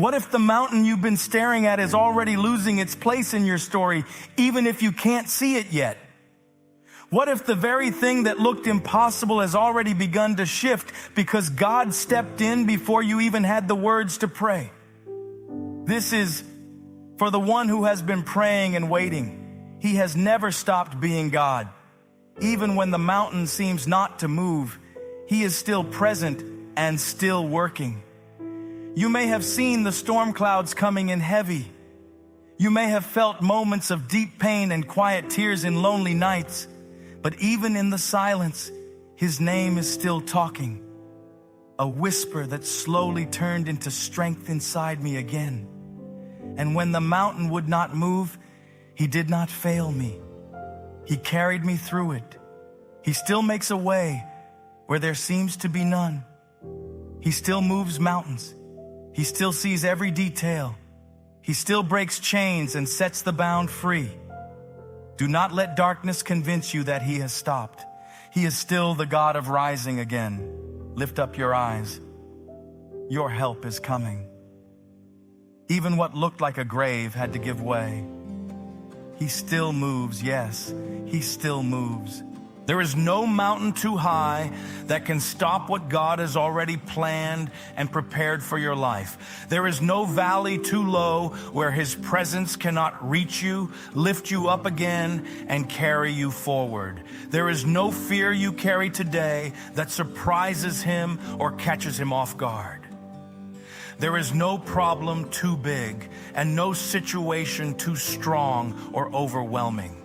What if the mountain you've been staring at is already losing its place in your story, even if you can't see it yet? What if the very thing that looked impossible has already begun to shift because God stepped in before you even had the words to pray? This is for the one who has been praying and waiting. He has never stopped being God. Even when the mountain seems not to move, He is still present and still working. You may have seen the storm clouds coming in heavy. You may have felt moments of deep pain and quiet tears in lonely nights. But even in the silence, His name is still talking. A whisper that slowly turned into strength inside me again. And when the mountain would not move, He did not fail me. He carried me through it. He still makes a way where there seems to be none. He still moves mountains. He still sees every detail. He still breaks chains and sets the bound free. Do not let darkness convince you that He has stopped. He is still the God of rising again. Lift up your eyes. Your help is coming. Even what looked like a grave had to give way. He still moves, yes, He still moves. There is no mountain too high that can stop what God has already planned and prepared for your life. There is no valley too low where His presence cannot reach you, lift you up again, and carry you forward. There is no fear you carry today that surprises Him or catches Him off guard. There is no problem too big and no situation too strong or overwhelming.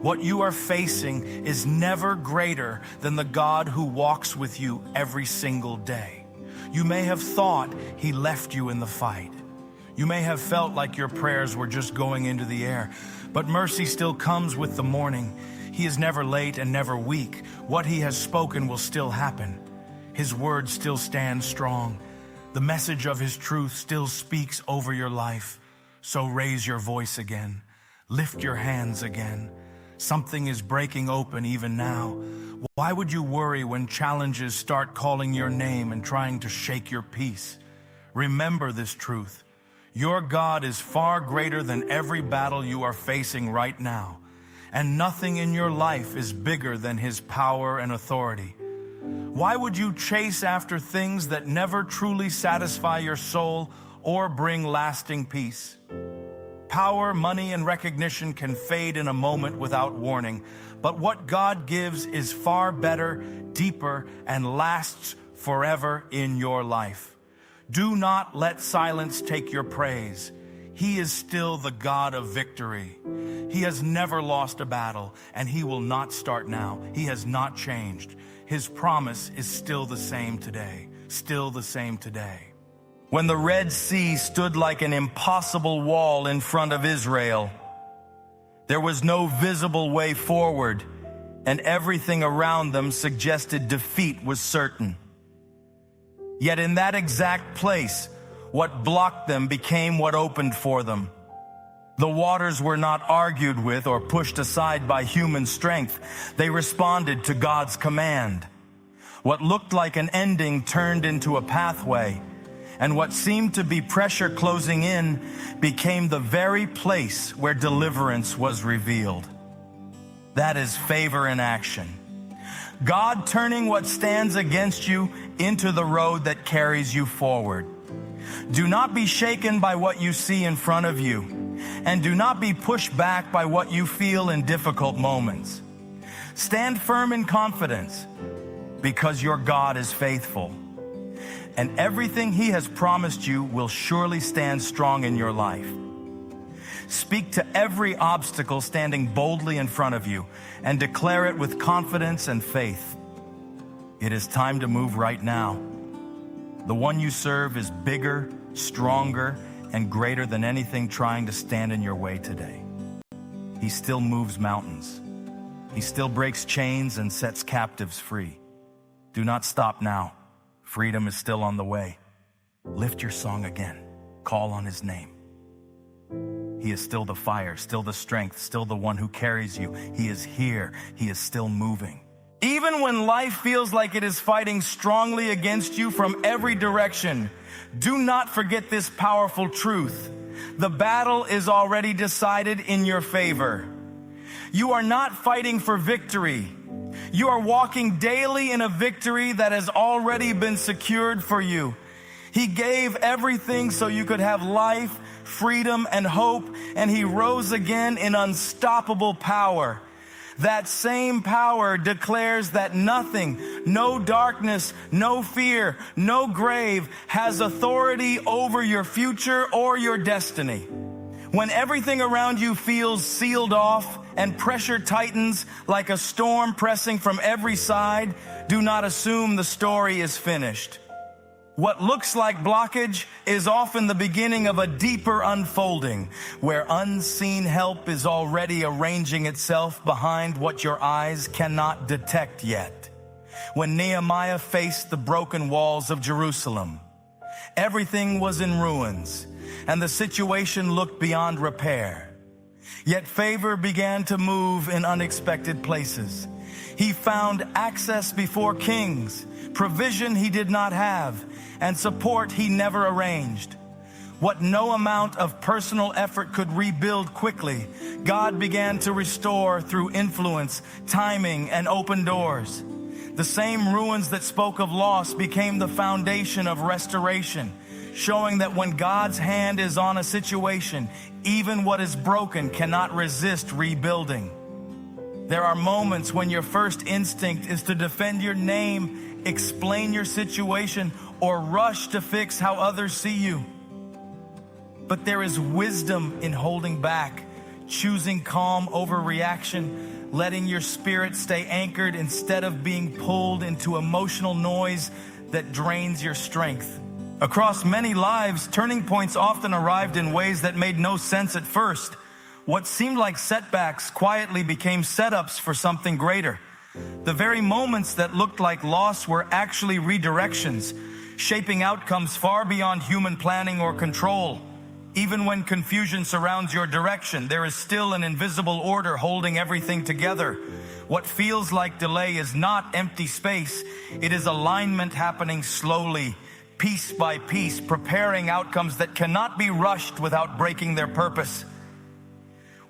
What you are facing is never greater than the God who walks with you every single day. You may have thought He left you in the fight. You may have felt like your prayers were just going into the air, but mercy still comes with the morning. He is never late and never weak. What He has spoken will still happen. His word still stands strong. The message of His truth still speaks over your life. So raise your voice again. Lift your hands again. Something is breaking open even now. Why would you worry when challenges start calling your name and trying to shake your peace? Remember this truth. Your God is far greater than every battle you are facing right now, and nothing in your life is bigger than His power and authority. Why would you chase after things that never truly satisfy your soul or bring lasting peace? Power, money, and recognition can fade in a moment without warning, but what God gives is far better, deeper, and lasts forever in your life. Do not let silence take your praise. He is still the God of victory. He has never lost a battle, and He will not start now. He has not changed. His promise is still the same today, still the same today. When the Red Sea stood like an impossible wall in front of Israel, there was no visible way forward, and everything around them suggested defeat was certain. Yet in that exact place, what blocked them became what opened for them. The waters were not argued with or pushed aside by human strength. They responded to God's command. What looked like an ending turned into a pathway, and what seemed to be pressure closing in became the very place where deliverance was revealed. That is favor in action. God turning what stands against you into the road that carries you forward. Do not be shaken by what you see in front of you, and do not be pushed back by what you feel in difficult moments. Stand firm in confidence, because your God is faithful, and everything He has promised you will surely stand strong in your life. Speak to every obstacle standing boldly in front of you and declare it with confidence and faith. It is time to move right now. The one you serve is bigger, stronger, and greater than anything trying to stand in your way today. He still moves mountains. He still breaks chains and sets captives free. Do not stop now. Freedom is still on the way. Lift your song again. Call on His name. He is still the fire, still the strength, still the one who carries you. He is here. He is still moving. Even when life feels like it is fighting strongly against you from every direction, do not forget this powerful truth. The battle is already decided in your favor. You are not fighting for victory. You are walking daily in a victory that has already been secured for you. He gave everything so you could have life, freedom, and hope, and He rose again in unstoppable power. That same power declares that nothing, no darkness, no fear, no grave has authority over your future or your destiny. When everything around you feels sealed off and pressure tightens like a storm pressing from every side, do not assume the story is finished. What looks like blockage is often the beginning of a deeper unfolding, where unseen help is already arranging itself behind what your eyes cannot detect yet. When Nehemiah faced the broken walls of Jerusalem, everything was in ruins, and the situation looked beyond repair. Yet favor began to move in unexpected places. He found access before kings, provision he did not have, and support he never arranged. What no amount of personal effort could rebuild quickly, God began to restore through influence, timing, and open doors. The same ruins that spoke of loss became the foundation of restoration, showing that when God's hand is on a situation, even what is broken cannot resist rebuilding. There are moments when your first instinct is to defend your name, explain your situation, or rush to fix how others see you. But there is wisdom in holding back, choosing calm over reaction, letting your spirit stay anchored instead of being pulled into emotional noise that drains your strength. Across many lives, turning points often arrived in ways that made no sense at first. What seemed like setbacks quietly became setups for something greater. The very moments that looked like loss were actually redirections, shaping outcomes far beyond human planning or control. Even when confusion surrounds your direction, there is still an invisible order holding everything together. What feels like delay is not empty space. It is alignment happening slowly, piece by piece, preparing outcomes that cannot be rushed without breaking their purpose.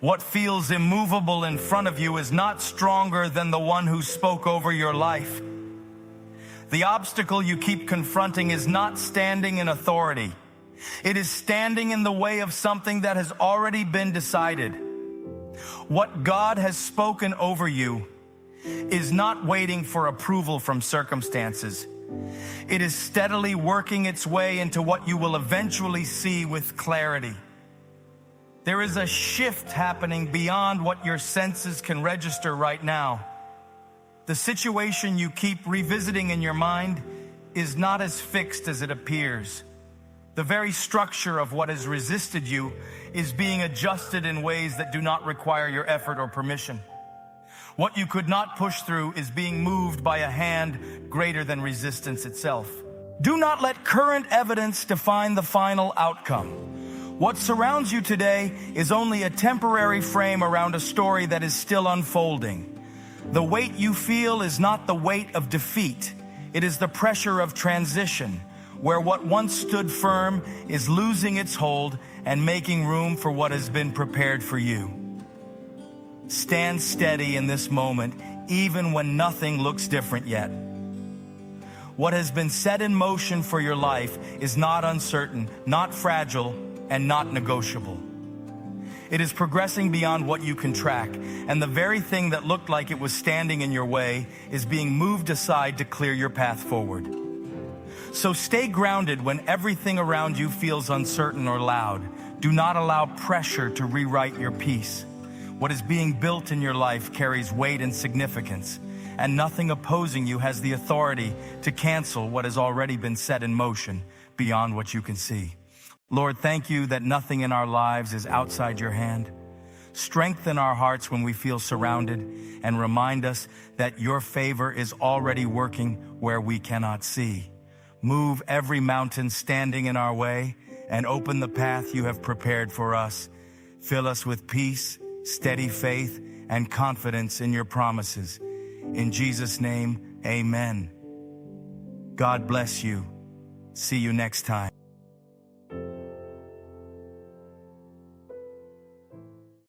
What feels immovable in front of you is not stronger than the one who spoke over your life. The obstacle you keep confronting is not standing in authority. It is standing in the way of something that has already been decided. What God has spoken over you is not waiting for approval from circumstances. It is steadily working its way into what you will eventually see with clarity. There is a shift happening beyond what your senses can register right now. The situation you keep revisiting in your mind is not as fixed as it appears. The very structure of what has resisted you is being adjusted in ways that do not require your effort or permission. What you could not push through is being moved by a hand greater than resistance itself. Do not let current evidence define the final outcome. What surrounds you today is only a temporary frame around a story that is still unfolding. The weight you feel is not the weight of defeat. It is the pressure of transition, where what once stood firm is losing its hold and making room for what has been prepared for you. Stand steady in this moment, even when nothing looks different yet. What has been set in motion for your life is not uncertain, not fragile, and not negotiable. It is progressing beyond what you can track, and the very thing that looked like it was standing in your way is being moved aside to clear your path forward. So stay grounded when everything around you feels uncertain or loud. Do not allow pressure to rewrite your peace. What is being built in your life carries weight and significance, and nothing opposing you has the authority to cancel what has already been set in motion beyond what you can see. Lord, thank you that nothing in our lives is outside your hand. Strengthen our hearts when we feel surrounded, and remind us that your favor is already working where we cannot see. Move every mountain standing in our way and open the path you have prepared for us. Fill us with peace, steady faith, and confidence in your promises. In Jesus' name, amen. God bless you. See you next time.